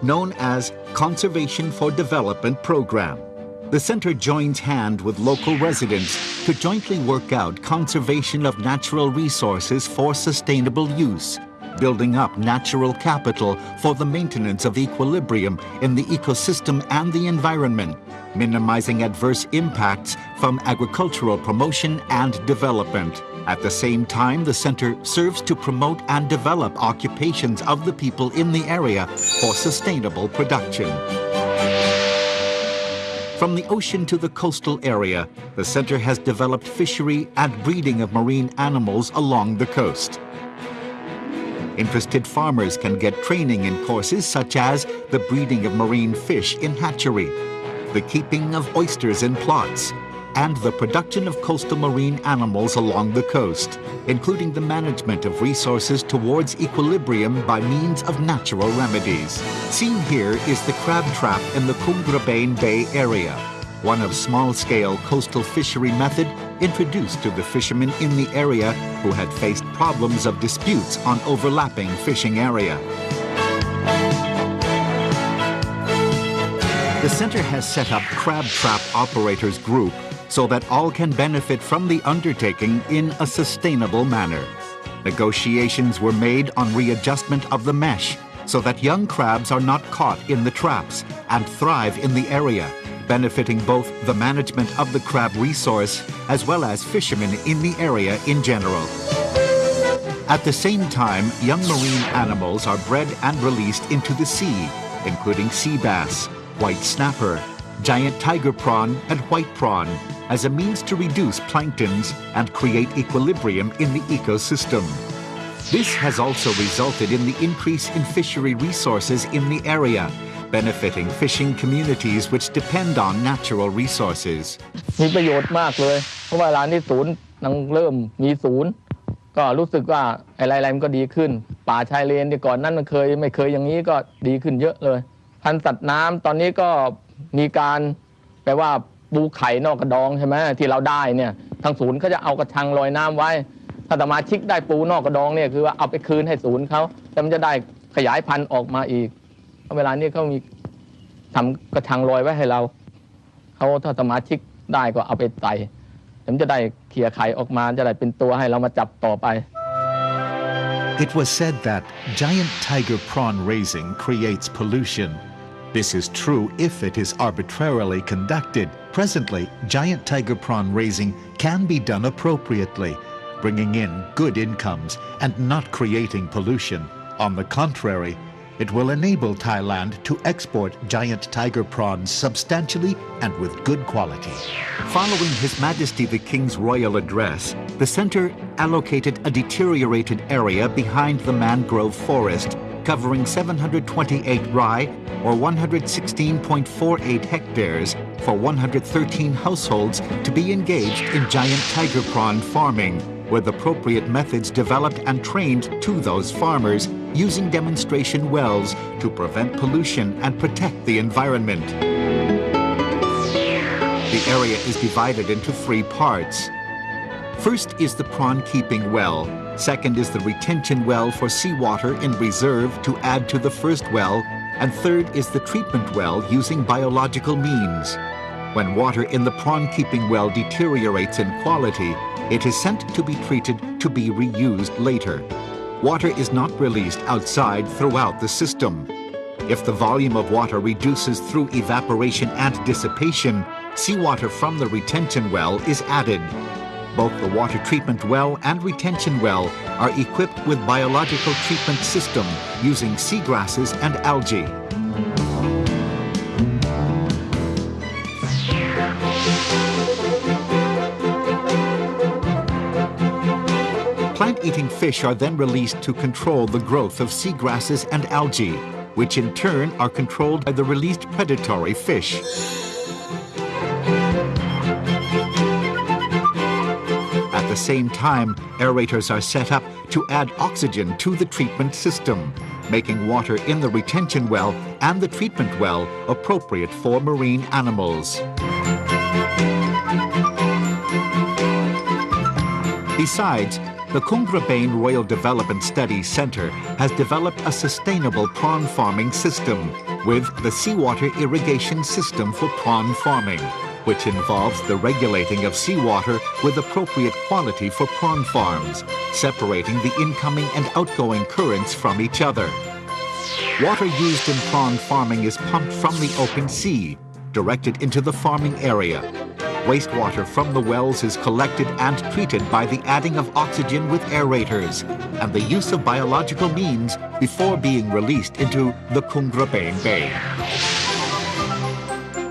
known as Conservation for Development Program. The center joins hand with local residents to jointly work out conservation of natural resources for sustainable use, building up natural capital for the maintenance of equilibrium in the ecosystem and the environment, minimizing adverse impacts from agricultural promotion and development. At the same time, the center serves to promote and develop occupations of the people in the area for sustainable production. From the ocean to the coastal area, the center has developed fishery and breeding of marine animals along the coast. Interested farmers can get training in courses such as the breeding of marine fish in hatchery, the keeping of oysters in plots, and the production of coastal marine animals along the coast, including the management of resources towards equilibrium by means of natural remedies. Seen here is the crab trap in the Kungrabane Bay area, one of small-scale coastal fishery method introduced to the fishermen in the area who had faced problems of disputes on overlapping fishing area. The center has set up Crab Trap Operators Group so that all can benefit from the undertaking in a sustainable manner. Negotiations were made on readjustment of the mesh so that young crabs are not caught in the traps and thrive in the area, benefiting both the management of the crab resource as well as fishermen in the area in general. At the same time, young marine animals are bred and released into the sea, including sea bass, white snapper, giant tiger prawn, and white prawn, as a means to reduce planktons and create equilibrium in the ecosystem. This has also resulted in the increase in fishery resources in the area, benefiting fishing communities which depend on natural resources. มีประโยชน์มากเลยเพราะว่าร้านที่ศูนย์นังเริ่มมีศูนย์ก็รู้สึกว่าอะไรๆมันก็ดีขึ้นป่าชายเลนที่ก่อนนั้นมันไม่เคยอย่างนี้ก็ดีขึ้นเยอะเลยพันธุ์สัตว์น้ำตอนนี้ก็มีการแปลว่าปูไข่นอกกระดองใช่ไหมที่เราได้เนี่ยทางศูนย์เขาจะเอากระชังลอยน้ำไว้ถ้าสมาชิกได้ปูนอกกระดองเนี่ยคือว่าเอาไปคืนให้ศูนย์เขาแล้วมันจะได้ขยายพันธุ์ออกมาอีกเวลานี้เขามีทำกระชังลอยไว้ให้เราเขาถ้าสมาชิกได้ก็เอาไปใส่มันจะได้เขี่ยไข่ออกมาจะได้เป็นตัวให้เรามาจับต่อไป It was said that giant tiger prawn raising creates pollution. This is true if it is arbitrarily conducted. Presently, giant tiger prawn raising can be done appropriately, bringing in good incomes and not creating pollution. On the contrary, it will enable Thailand to export giant tiger prawns substantially and with good quality. Following His Majesty the King's royal address, the center allocated a deteriorated area behind the mangrove forest, covering 728 rai or 116.48 hectares for 113 households to be engaged in giant tiger prawn farming, with appropriate methods developed and trained to those farmers using demonstration wells to prevent pollution and protect the environment. The area is divided into 3 parts. First is the prawn keeping well. Second is the retention well for seawater in reserve to add to the first well. And third is the treatment well using biological means. When water in the prawn keeping well deteriorates in quality, it is sent to be treated to be reused later. Water is not released outside throughout the system. If the volume of water reduces through evaporation and dissipation, seawater from the retention well is added. Both the water treatment well and retention well are equipped with biological treatment system using seagrasses and algae. Plant-eating fish are then released to control the growth of seagrasses and algae, which in turn are controlled by the released predatory fish. At the same time, aerators are set up to add oxygen to the treatment system, making water in the retention well and the treatment well appropriate for marine animals. Besides, the Kungrabane Royal Development Studies Center has developed a sustainable prawn farming system with the seawater irrigation system for prawn farming, which involves the regulating of seawater with appropriate quality for prawn farms, separating the incoming and outgoing currents from each other. Water used in prawn farming is pumped from the open sea, directed into the farming area. Wastewater from the wells is collected and treated by the adding of oxygen with aerators and the use of biological means before being released into the Kungrabane Bay.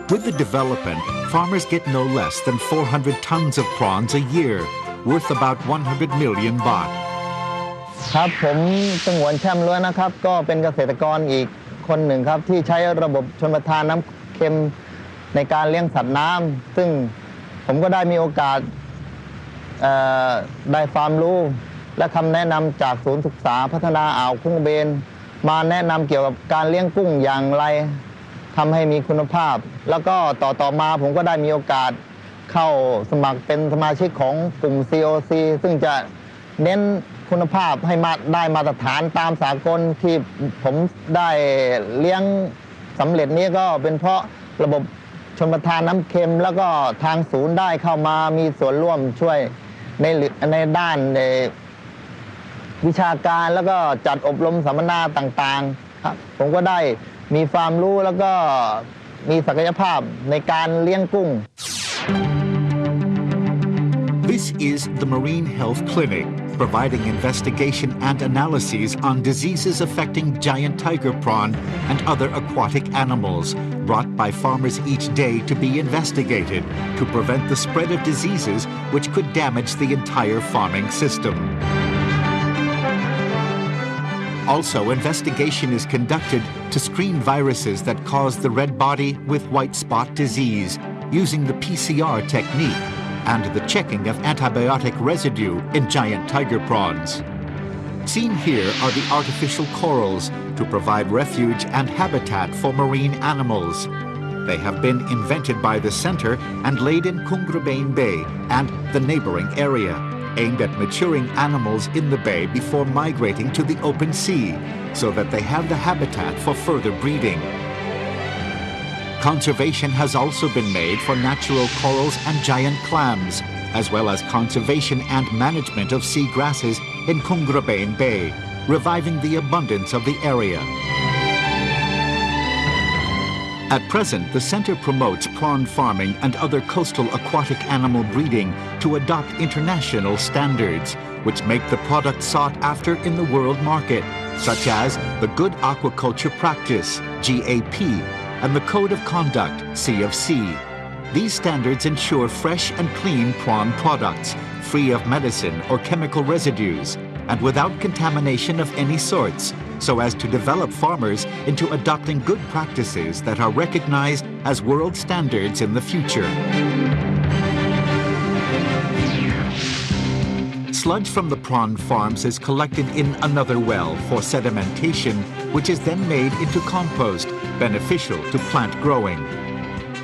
With the development, farmers get no less than 400 tons of prawns a year, worth about 100 million baht. ครับผมสงวนแช่มล้วนนะครับก็เป็นเกษตรกรอีกคนหนึ่งครับที่ใช้ระบบชลประทานน้ำเค็มในการเลี้ยงสัตว์น้ำซึ่งผมก็ได้มีโอกาสได้ความรู้และคำแนะนำจากศูนย์ศึกษาพัฒนาอ่าวคุ้งเบนมาแนะนำเกี่ยวกับการเลี้ยงกุ้งอย่างไรทำให้มีคุณภาพแล้วก็ต่อมาผมก็ได้มีโอกาสเข้าสมัครเป็นสมาชิกของกลุ่ม COC ซึ่งจะเน้นคุณภาพให้ได้มาตรฐานตามสากลที่ผมได้เลี้ยงสำเร็จนี้ก็เป็นเพราะระบบชลประทานน้ำเค็มแล้วก็ทางศูนย์ได้เข้ามามีส่วนร่วมช่วยในด้านวิชาการแล้วก็จัดอบรมสัมมนาต่างๆครับผมก็ได้มีความรู้แล้วก็มีศักยภาพในการเลี้ยงกุ้ง This is the Marine Health Clinic, providing investigation and analyses on diseases affecting giant tiger prawn and other aquatic animals, brought by farmers each day to be investigated to prevent the spread of diseases which could damage the entire farming system. Also, investigation is conducted to screen viruses that cause the red body with white spot disease using the PCR technique and the checking of antibiotic residue in giant tiger prawns. Seen here are the artificial corals to provide refuge and habitat for marine animals. They have been invented by the center and laid in Kungrabane Bay and the neighboring area, aimed at maturing animals in the bay before migrating to the open sea, so that they have the habitat for further breeding. Conservation has also been made for natural corals and giant clams, as well as conservation and management of sea grasses in Kungrabane Bay, reviving the abundance of the area. At present, the center promotes prawn farming and other coastal aquatic animal breeding to adopt international standards, which make the product sought after in the world market, such as the Good Aquaculture Practice, GAP, and the Code of Conduct, CFC. These standards ensure fresh and clean prawn products, free of medicine or chemical residues, and without contamination of any sorts, so as to develop farmers into adopting good practices that are recognized as world standards in the future. Sludge from the prawn farms is collected in another well for sedimentation, which is then made into compost, beneficial to plant growing.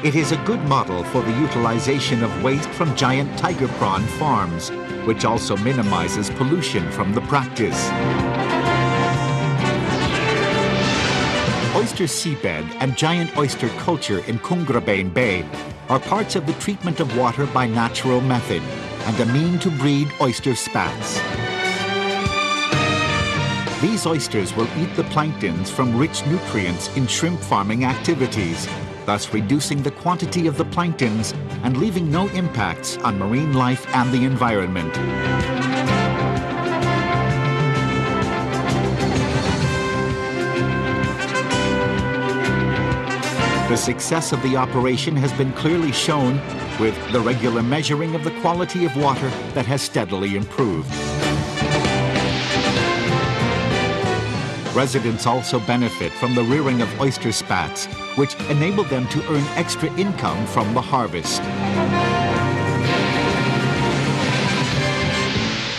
It is a good model for the utilization of waste from giant tiger prawn farms, which also minimizes pollution from the practice. Oyster seabed and giant oyster culture in Kungrabane Bay are parts of the treatment of water by natural method and a mean to breed oyster spats. These oysters will eat the planktons from rich nutrients in shrimp farming activities, thus reducing the quantity of the planktons and leaving no impacts on marine life and the environment. The success of the operation has been clearly shown with the regular measuring of the quality of water that has steadily improved. Residents also benefit from the rearing of oyster spats, which enable them to earn extra income from the harvest.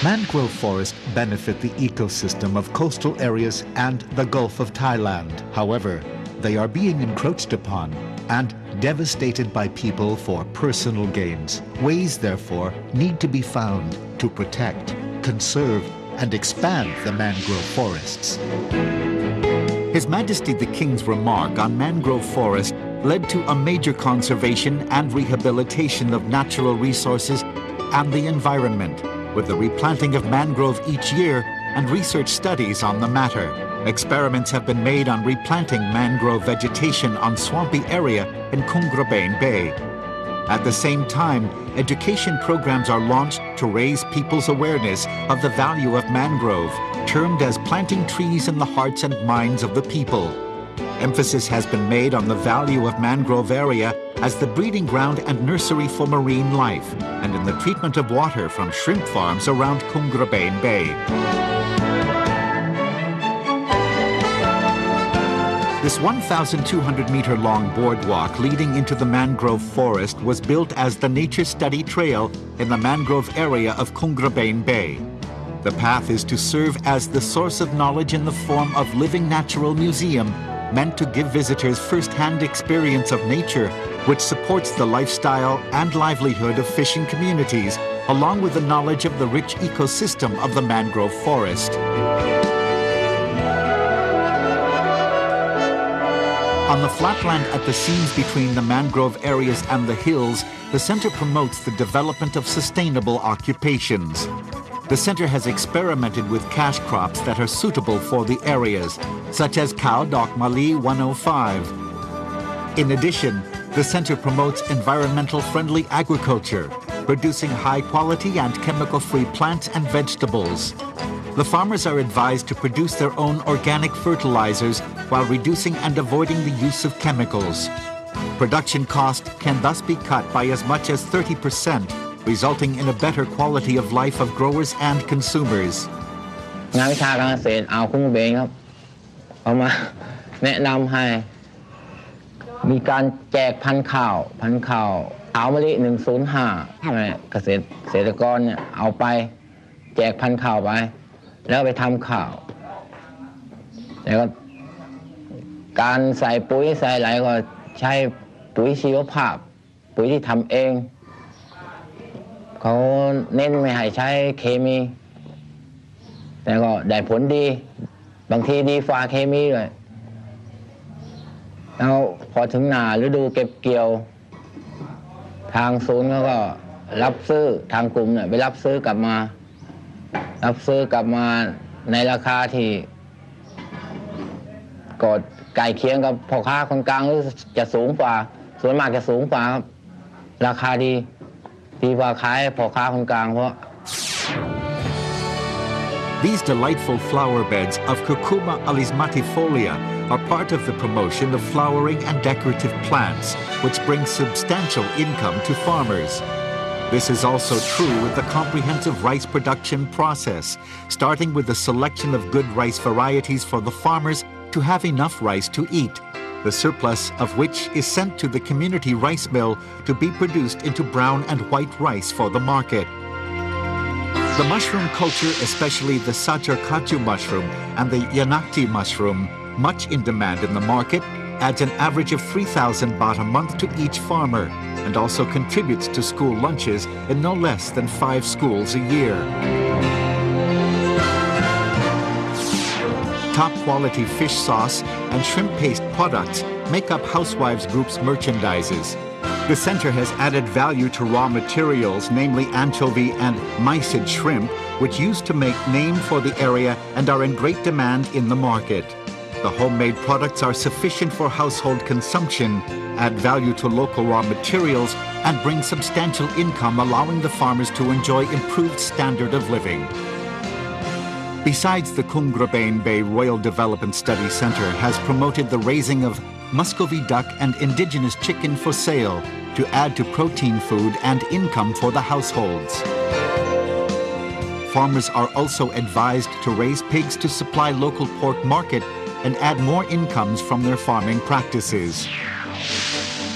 Mangrove forests benefit the ecosystem of coastal areas and the Gulf of Thailand. However, they are being encroached upon and devastated by people for personal gains. Ways, therefore, need to be found to protect conserve, and expand the mangrove forests. His Majesty the King's remark on mangrove forest led to a major conservation and rehabilitation of natural resources and the environment, with the replanting of mangrove each year and research studies on the matter. Experiments have been made on replanting mangrove vegetation on swampy area in Kungrabane Bay. At the same time, education programs are launched to raise people's awareness of the value of mangrove, termed as planting trees in the hearts and minds of the people. Emphasis has been made on the value of mangrove area as the breeding ground and nursery for marine life, and in the treatment of water from shrimp farms around Kungrabane Bay. This 1,200-meter-long boardwalk leading into the mangrove forest was built as the Nature Study Trail in the mangrove area of Kungrabane Bay. The path is to serve as the source of knowledge in the form of living natural museum, meant to give visitors first-hand experience of nature, which supports the lifestyle and livelihood of fishing communities, along with the knowledge of the rich ecosystem of the mangrove forest. On the flatland at the seams between the mangrove areas and the hills, the center promotes the development of sustainable occupations. The center has experimented with cash crops that are suitable for the areas, such as Cow Dok Mali 105. In addition, the center promotes environmental-friendly agriculture, producing high-quality and chemical-free plants and vegetables. The farmers are advised to produce their own organic fertilizers while reducing and avoiding the use of chemicals. Production cost can thus be cut by as much as 30%, resulting in a better quality of life of growers and consumers. งานวิชาการเกษตรอ่าวคุ้งเบงครับเอามาแนะนำให้มีการแจกพันธุ์ข้าวอ่าวมะลิ105ให้เกษตรกรเนี่ยเอาไปแจกพันธุ์ข้าวไปแล้วไปทำข้าวแล้วก็การใส่ปุ๋ยใส่อะไรก็ใช้ปุ๋ยชีวภาพปุ๋ยที่ทำเองเขาเน้นไม่ให้ใช้เคมีแต่ก็ได้ผลดีบางทีดีฝ่าเคมีเลยแล้วพอถึงหน้าฤดูเก็บเกี่ยวทางศูนย์เขาก็รับซื้อทางกลุ่มเนี่ยไปรับซื้อกลับมาในราคาที่กดไก่เคียงกับพ่อค้าคนกลางหรือจะสูงกว่าส่วนมากจะสูงกว่าครับราคาดีกว่าขายพ่อค้าคนกลางเพราะ These delightful flower beds of Cucuma alismatifolia are part of the promotion of flowering and decorative plants, which bring substantial income to farmers. This is also true with the comprehensive rice production process, starting with the selection of good rice varieties for the farmers to have enough rice to eat, the surplus of which is sent to the community rice mill to be produced into brown and white rice for the market. The mushroom culture, especially the Sajarkaju mushroom and the Yanakti mushroom, much in demand in the market, adds an average of 3,000 baht a month to each farmer, and also contributes to school lunches in no less than 5 schools a year. Top-quality fish sauce and shrimp paste products make up Housewives Group's merchandises. The center has added value to raw materials, namely anchovy and mysid shrimp, which used to make name for the area and are in great demand in the market. The homemade products are sufficient for household consumption, add value to local raw materials, and bring substantial income, allowing the farmers to enjoy improved standard of living. Besides, the Kungrabane Bay Royal Development Study Center has promoted the raising of Muscovy duck and indigenous chicken for sale to add to protein food and income for the households. Farmers are also advised to raise pigs to supply local pork market and add more incomes from their farming practices.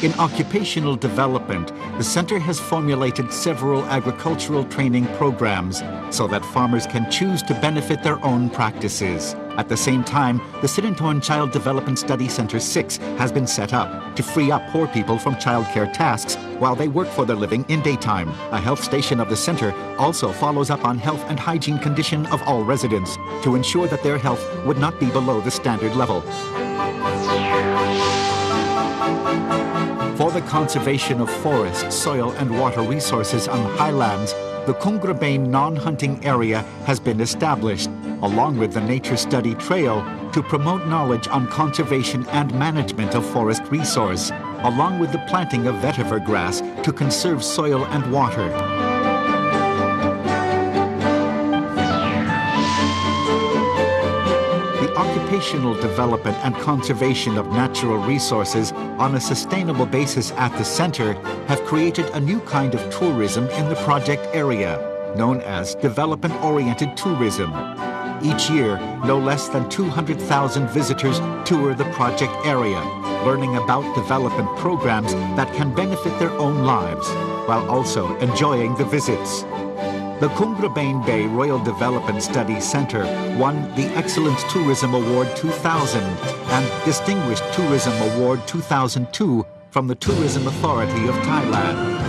In occupational development, the center has formulated several agricultural training programs so that farmers can choose to benefit their own practices. At the same time, the Siddharthorn Child Development Study Center 6 has been set up to free up poor people from childcare tasks while they work for their living in daytime. A health station of the center also follows up on health and hygiene condition of all residents to ensure that their health would not be below the standard level. For the conservation of forest, soil and water resources on highlands, the Kungrabane non-hunting area has been established, along with the Nature Study Trail, to promote knowledge on conservation and management of forest resource, along with the planting of vetiver grass to conserve soil and water. The occupational development and conservation of natural resources on a sustainable basis at the center have created a new kind of tourism in the project area, known as development-oriented tourism. Each year, no less than 200,000 visitors tour the project area, learning about development programs that can benefit their own lives, while also enjoying the visits. The Kungrabane Bay Royal Development Study Center won the Excellence Tourism Award 2000 and Distinguished Tourism Award 2002 from the Tourism Authority of Thailand.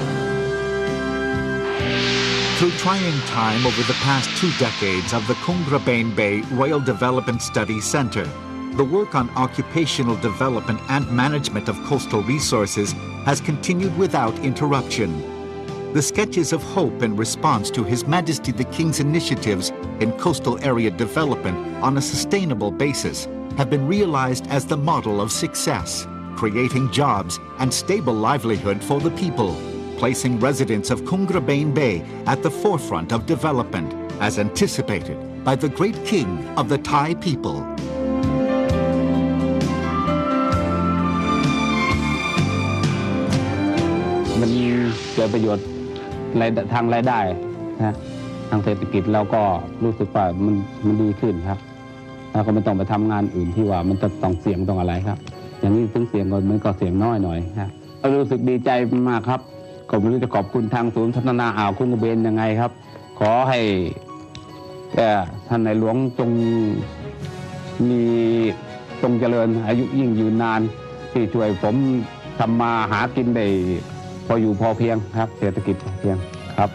Through trying time over the past 2 decades of the Kungrabane Bay Royal Development Study Center, the work on occupational development and management of coastal resources has continued without interruption. The sketches of hope in response to His Majesty the King's initiatives in coastal area development on a sustainable basis have been realized as the model of success, creating jobs and stable livelihood for the people, placing residents of Kungrabane Bay at the forefront of development, as anticipated by the great king of the Thai people. มันเกิดประโยชน์ทางรายได้นะทางเศรษฐกิจเราก็รู้สึกว่ามันดีขึ้นครับแล้วก็ไม่ต้องไปทำงานอื่นที่ว่ามันจะต้องเสี่ยงต้องอะไรครับอย่างนี้ถึงเสี่ยงก็มันก็เสี่ยงน้อยหน่อยครับรู้สึกดีใจมากครับก็ไม่รู้จะขอบคุณทางศูนย์พัฒนาอ่าวคุ้งกระเบนยังไงครับขอให้ท่านในหลวงจงเจริญอายุยิ่งยืนนานที่ช่วยผมทำมาหากินได้พออยู่พอเพียงครับเศรษฐกิจพอเพียงครับ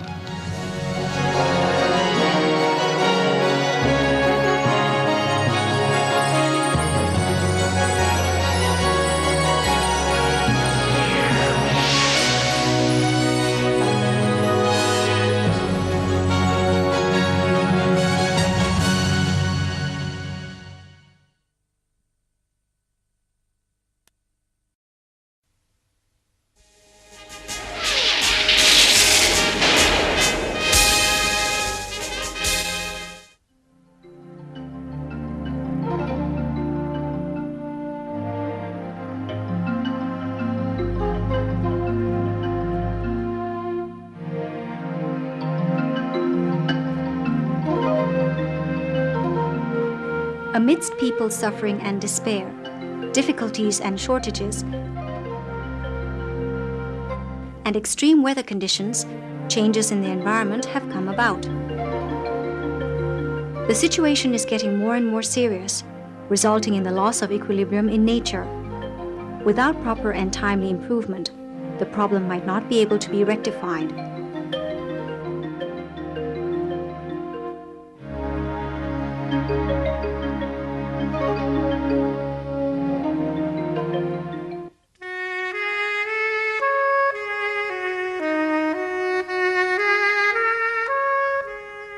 Amidst people's suffering and despair, difficulties and shortages, and extreme weather conditions, changes in the environment have come about. The situation is getting more and more serious, resulting in the loss of equilibrium in nature. Without proper and timely improvement, the problem might not be able to be rectified.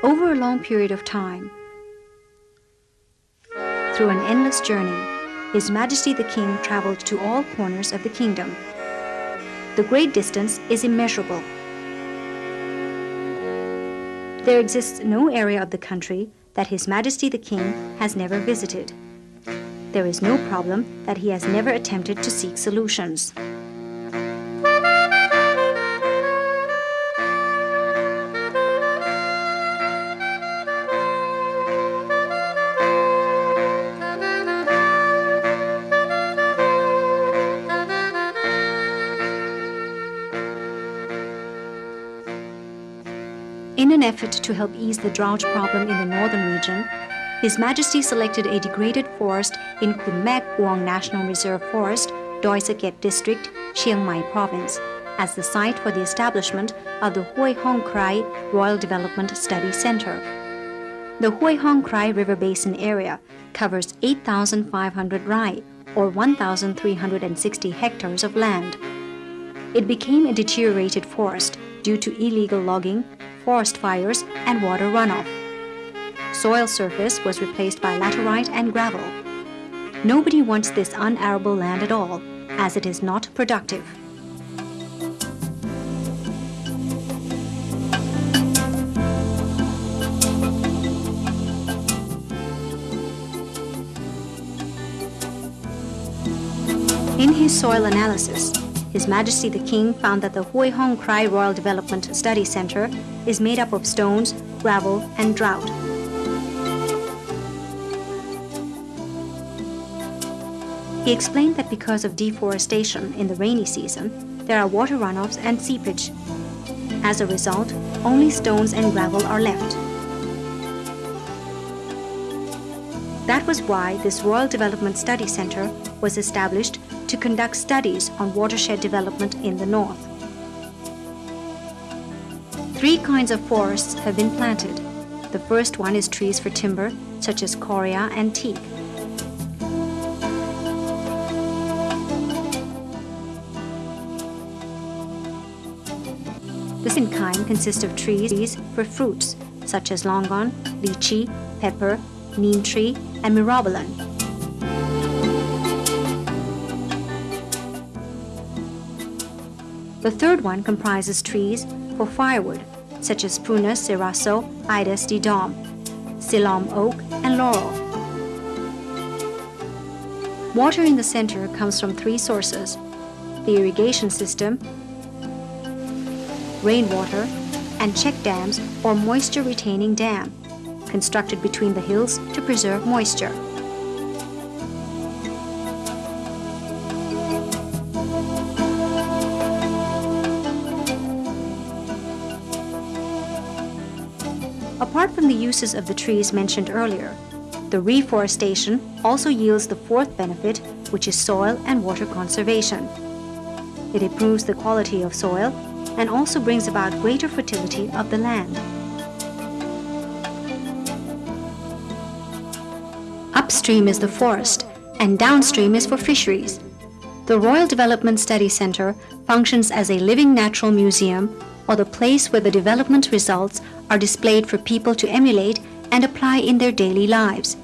Over a long period of time, through an endless journey, His Majesty the King traveled to all corners of the kingdom. The great distance is immeasurable. There exists no area of the country that His Majesty the King has never visited. There is no problem that he has never attempted to seek solutions. In an effort to help ease the drought problem in the northern region, His Majesty selected a degraded forest in Khun Mek Kuang National Reserve Forest, Doi Saket District, Chiang Mai Province, as the site for the establishment of the Hoi Hong Krai Royal Development Study Center. The Hoi Hong Krai River Basin area covers 8,500 rai, or 1,360 hectares of land. It became a deteriorated forest due to illegal logging, forest fires, and water runoff. Soil surface was replaced by laterite and gravel. Nobody wants this unarable land at all, as it is not productive. In his soil analysis, His Majesty the King found that the Hoi Hong Krai Royal Development Study Center is made up of stones, gravel, and drought. He explained that because of deforestation in the rainy season, there are water runoffs and seepage. As a result, only stones and gravel are left. That was why this Royal Development Study Center was established to conduct studies on watershed development in the north. 3 kinds of forests have been planted. The first one is trees for timber, such as coria and teak. The second kind consists of trees for fruits, such as longan, lychee, pepper, neem tree, and myrobalan. The third one comprises trees for firewood, such as Prunus ceraso, Idas didom, Siloam oak, and laurel. Water in the center comes from 3 sources: the irrigation system, rainwater, and check dams or moisture-retaining dam, constructed between the hills to preserve moisture. Apart from the uses of the trees mentioned earlier, the reforestation also yields the 4th benefit, which is soil and water conservation. It improves the quality of soil and also brings about greater fertility of the land. Upstream is the forest, and downstream is for fisheries. The Royal Development Study Center functions as a living natural museum, or the place where the development results are displayed for people to emulate and apply in their daily lives.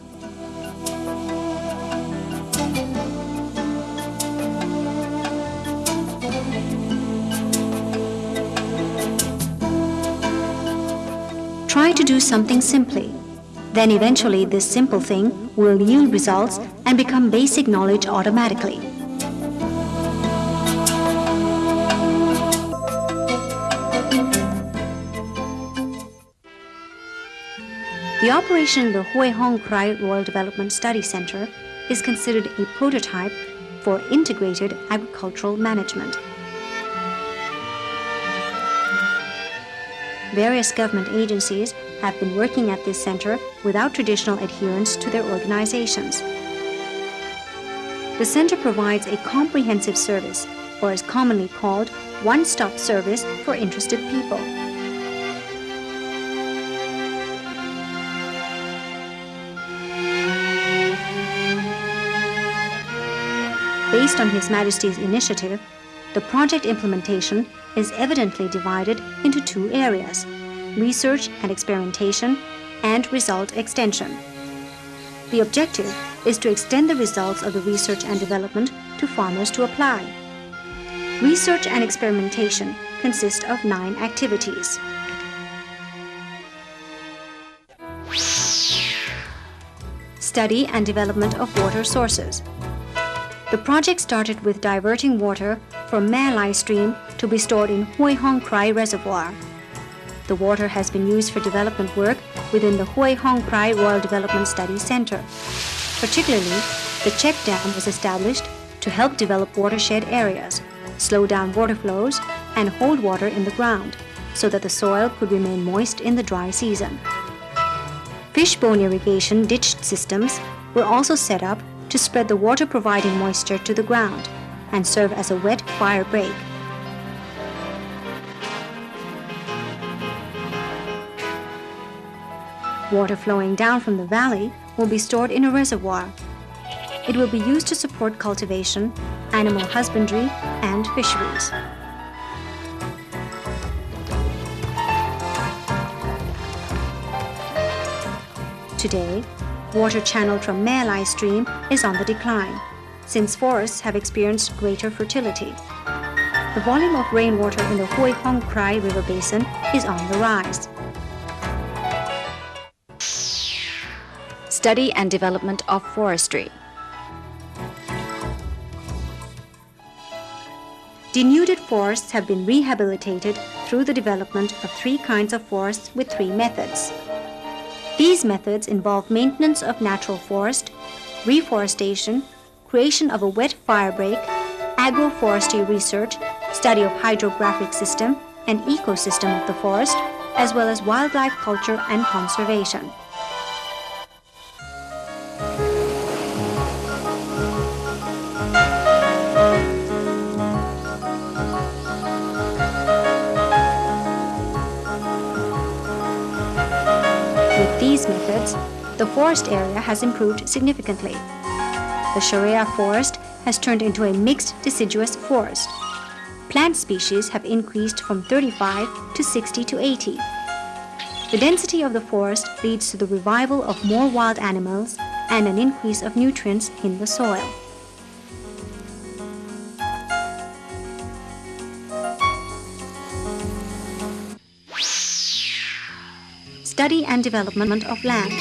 Try to do something simply. Then eventually this simple thing will yield results and become basic knowledge automatically. The operation of the Hoi Hong Krai Royal Development Study Center is considered a prototype for integrated agricultural management. Various government agencies have been working at this center without traditional adherence to their organizations. The center provides a comprehensive service, or is commonly called one-stop service for interested people. Based on His Majesty's initiative, the project implementation is evidently divided into 2 areas: research and experimentation and result extension. The objective is to extend the results of the research and development to farmers to apply. Research and experimentation consist of 9 activities. Study and development of water sources. The project started with diverting water from Mae Lai Stream to be stored in Hoi Hong Krai Reservoir. The water has been used for development work within the Hoi Hong Krai Royal Development Study Center. Particularly, the check dam was established to help develop watershed areas, slow down water flows, and hold water in the ground so that the soil could remain moist in the dry season. Fishbone irrigation ditch systems were also set up to spread the water-providing moisture to the ground and serve as a wet fire break. Water flowing down from the valley will be stored in a reservoir. It will be used to support cultivation, animal husbandry, and fisheries. Today, water channeled from Mae Stream is on the decline, since forests have experienced greater fertility. The volume of rainwater in the Hoi Hong Krai River Basin is on the rise. Study and development of forestry. Denuded forests have been rehabilitated through the development of 3 kinds of forests with 3 methods. These methods involve maintenance of natural forest, reforestation, creation of a wet fire break, agroforestry research, study of hydrographic system and ecosystem of the forest, as well as wildlife culture and conservation. With these methods, the forest area has improved significantly. The Sharia forest has turned into a mixed deciduous forest. Plant species have increased from 35 to 60 to 80. The density of the forest leads to the revival of more wild animals and an increase of nutrients in the soil. Study and development of land.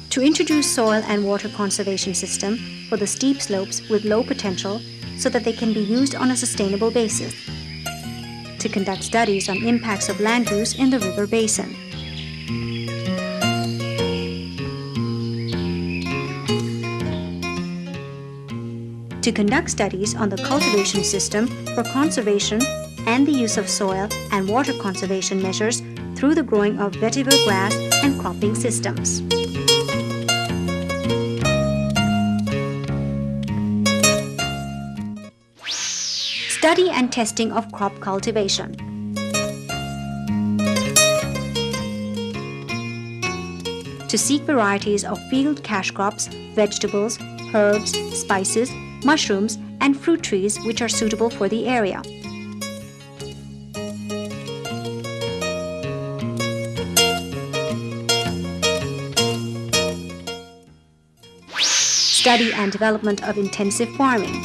To introduce soil and water conservation system for the steep slopes with low potential so that they can be used on a sustainable basis. To conduct studies on impacts of land use in the river basin. To conduct studies on the cultivation system for conservation and the use of soil and water conservation measures through the growing of vetiver grass and cropping systems. Study and testing of crop cultivation. To seek varieties of field cash crops, vegetables, herbs, spices, mushrooms, and fruit trees which are suitable for the area. Study and development of intensive farming.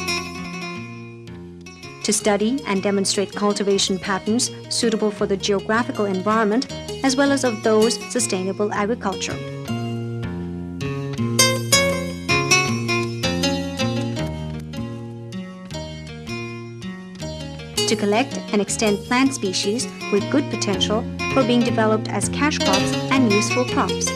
To study and demonstrate cultivation patterns suitable for the geographical environment as well as of those sustainable agriculture. To collect and extend plant species with good potential for being developed as cash crops and useful crops.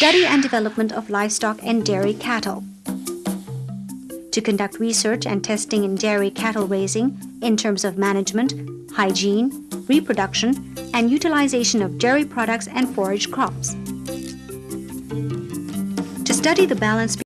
Study and development of livestock and dairy cattle. To conduct research and testing in dairy cattle raising in terms of management, hygiene, reproduction, and utilization of dairy products and forage crops. To study the balance